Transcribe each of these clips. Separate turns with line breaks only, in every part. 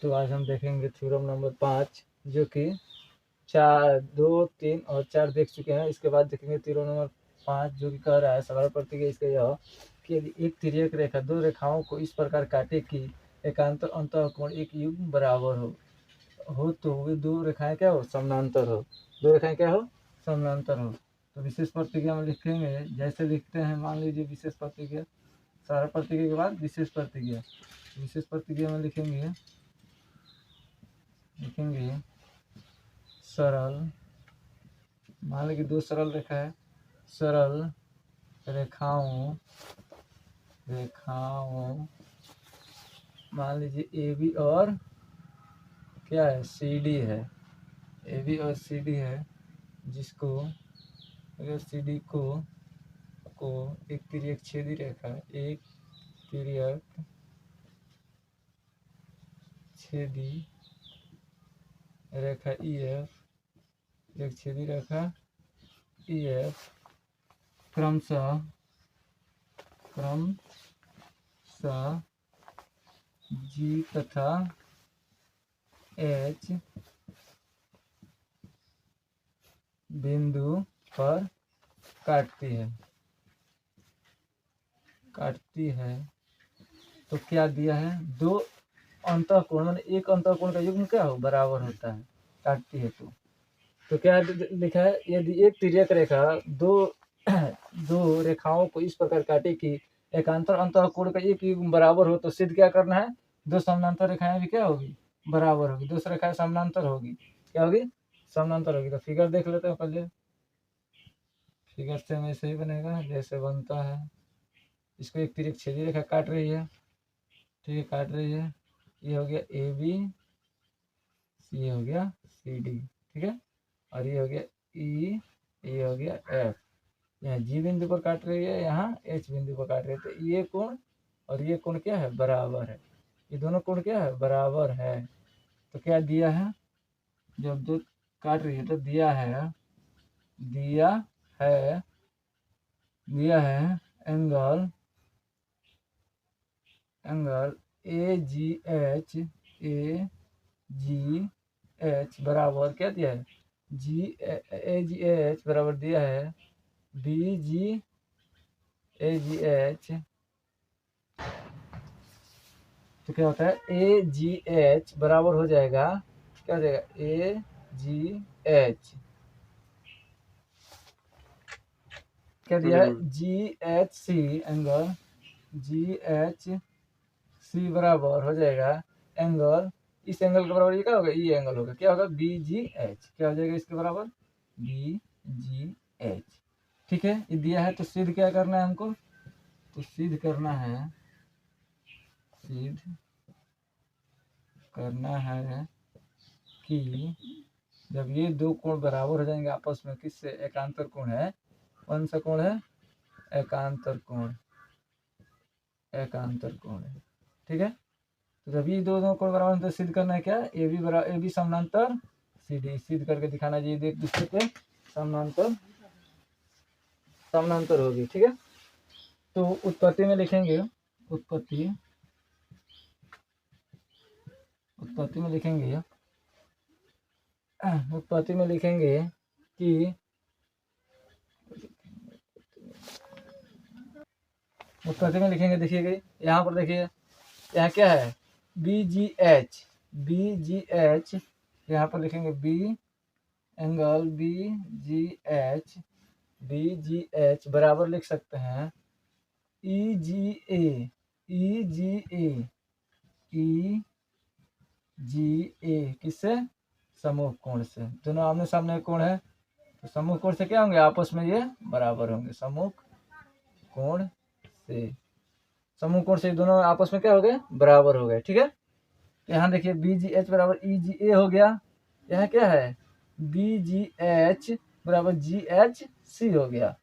तो आज हम देखेंगे थ्योरम नंबर 5, जो कि 4, 2, 3 और 4 देख चुके हैं। इसके बाद देखेंगे थ्योरम नंबर 5, जो कि कह रहा है सवाल प्रतिक्रिया इसका यह कि यदि एक तिर्यक रेखा दो रेखाओं को इस प्रकार काटे कि एकांतर अंतःकोण एक युग्म बराबर हो तो वे दो रेखाएं क्या हो, समानांतर हो। दो रेखाएं क्या हो, समानांतर हो। तो विशेष प्रतिक्रिया में लिखेंगे, जैसे लिखते हैं, मान लीजिए विशेष प्रतिक्रिया, सारा प्रतिक्रिया के बाद विशेष प्रतिक्रिया। विशेष प्रतिक्रिया में लिखेंगे सरल, मान लीजिए दो सरल रेखा है, सरल रेखाओं मान लीजिए ए बी और क्या है, सी डी है, ए बी और सी डी है, जिसको अगर सी डी को एक तिर्यक छेदी रेखा, एक तिर्यक छेदी रेखा ई एफ, एक छेदी रेखा ई एफ क्रमशः जी तथा एच बिंदु पर काटती है तो क्या दिया है, दो अंतःकोण माने एक अंतःकोण का युग्म क्या हो, बराबर होता है, काटती है। तो क्या लिखा है, यदि एक तिर्यक रेखा दो रेखाओं को इस प्रकार काटे कि एकांतर अंतःकोण का एक युग्म बराबर हो तो सिद्ध क्या करना है, दो समानांतर रेखाएं भी क्या होगी, बराबर होगी। दो रेखाएं समानांतर होगी, क्या होगी, समानांतर होगी। तो फिगर देख लेते हैं पहले। फिगर से ऐसे ही बनेगा जैसे बनता है। इसको एक तिर्यक छेदी रेखा काट रही है, ठीक है, काट रही है। ये हो गया ए बी, ये हो गया सी डी, ठीक है, और ये हो गया ई, ये हो गया एफ। यहाँ जी बिंदु पर काट रही है, यहाँ एच बिंदु पर काट रही है। तो ये कोण और ये कोण क्या है, बराबर है। ये दोनों कोण क्या है, बराबर है। तो क्या दिया है, जब दो काट रही है तो दिया है एंगल ए जी एच बराबर क्या दिया है, ए जी एच बराबर दिया है बी जी ए जी एच। तो क्या होता है, ए जी एच बराबर हो जाएगा, क्या हो जाएगा, ए जी एच क्या दिया है, G H C, angle G H C बराबर हो जाएगा एंगल, इस एंगल के बराबर ये क्या होगा, ये एंगल होगा, क्या होगा, बी जी एच, क्या हो जाएगा इसके बराबर, बी जी एच। ठीक है, ये दिया है तो सिद्ध क्या करना है हमको, तो सिद्ध करना है कि जब ये दो कोण बराबर हो जाएंगे आपस में, किससे, एकांतर कोण है, कौन सा कोण है, एकांतर कोण है, ठीक है। तो जब ये दोनों कोण बराबर तो सिद्ध करना है क्या, ए बी समानांतर सी डी, सिद्ध करके दिखाना चाहिए एक दूसरे के समानांतर होगी, ठीक है। तो उत्पत्ति में लिखेंगे, उत्पत्ति में लिखेंगे कि देखिएगा यहाँ पर, देखिए यहाँ क्या है, बी जी एच, यहाँ पर लिखेंगे B, angle B G H बराबर लिख सकते हैं ई जी ए किससे, समूह कोण से। दोनों आमने सामने कोण है तो समूह कोण से क्या होंगे, आपस में ये बराबर होंगे, समूह कोण से दोनों आपस में क्या हो गए, बराबर हो गए, ठीक है। यहाँ देखिए बी जी एच बराबर ई जी ए हो गया, यहाँ क्या है, बी जी एच बराबर जी एच सी हो गया।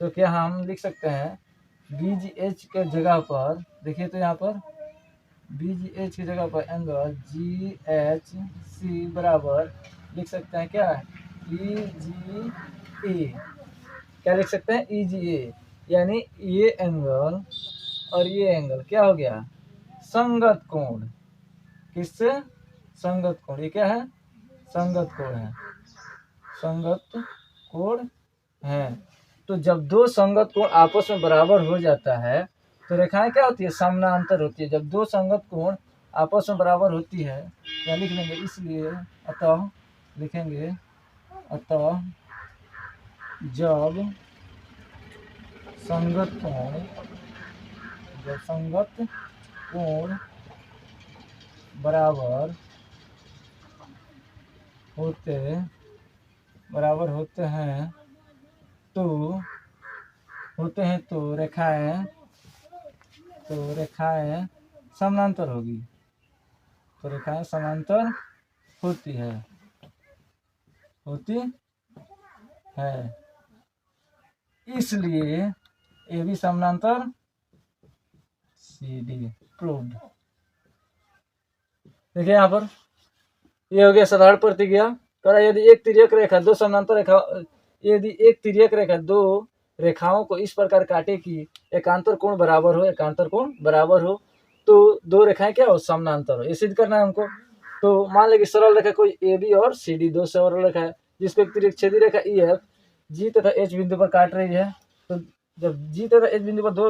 तो क्या हम लिख सकते हैं, बी जी एच के जगह पर देखिए, तो यहाँ पर बी जी एच की जगह पर एंगल जी एच सी बराबर लिख सकते हैं क्या, ई जी ए, क्या लिख सकते हैं, ई जी ए, यानी ये एंगल और ये एंगल क्या हो गया, संगत कोण, किससे, संगत कोण, ये क्या है? संगत कोण है, संगत कोण है। तो जब दो संगत कोण आपस में बराबर हो जाता है तो रेखाएं क्या होती है? समानांतर होती है। जब दो संगत कोण आपस में बराबर होती है, क्या लिख लेंगे? इसलिए अतः लिखेंगे, अतः जब संगत कोण, जब संगत कोण बराबर होते हैं तो रेखाएं समानांतर होगी, तो रेखाएं समांतर होती है इसलिए ए बी समानांतर सी डी प्रूव्ड। देखिए यहाँ पर ये हो गया साधारण प्रतिक्रिया। तो यदि एक तिर्यक रेखा दो समानांतर रेखा, यदि एक तिर्यक रेखा दो रेखाओं को इस प्रकार काटे कि एकांतर कोण बराबर हो, तो दो रेखाएं क्या हो? समानांतर हो। ये सिद्ध करना है हमको। तो मान लें कि सरल रेखा कोई ए बी और सी डी दो सरल रेखा है, जिसको एक तिर्यक छेदी रेखा ई एफ जी तथा एच बिंदु पर काट रही है। तो जब जी तथा एच बिंदु पर दो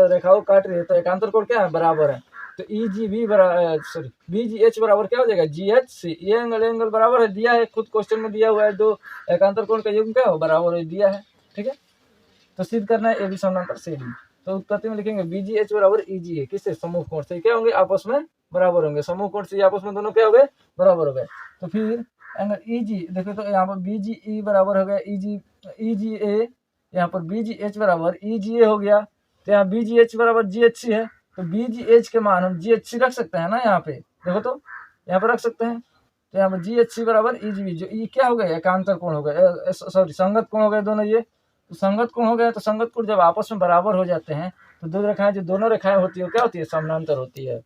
रेखाओं काट रही है तो एकांतर कोण क्या है? बराबर है। तो ई जी बी बराबर बी जी एच बराबर क्या हो जाएगा? G H C. ये एंगल बराबर है, दिया है, खुद क्वेश्चन में दिया हुआ है। दो एकांतर कोण का युग्म क्या हो? बराबर है, दिया है। ठीक है, तो सिद्ध करना है ए बी समानांतर सी डी। तो उत्पत्ति में लिखेंगे बी जी एच बराबर ई जी ए। किससे? समूह कोण से क्या होंगे? आपस में बराबर होंगे। समूह कोण से आपस में दोनों क्या हो गए? बराबर हो गए। तो फिर एंगल ई जी देखो, तो यहाँ पर बी जी ई बराबर हो गया ई जी ए, यहाँ पर बी जी एच बराबर ई जी ए हो गया। तो यहाँ बी जी एच बराबर जी एच सी है, तो बी जी एच के मान हम जी एच सी रख सकते हैं ना। यहाँ पे देखो, तो यहाँ पर रख सकते हैं। तो यहाँ पर जी एच सी बराबर ई जी बी, जो ई क्या हो गया? एकांतर कोण हो गए, सॉरी संगत कोण हो गए दोनों। ये तो संगत कोण हो गया। तो संगत कोण जब आपस में बराबर हो जाते हैं तो दो रेखाएं, जो दोनों रेखाएं होती है क्या होती है? समानांतर होती है।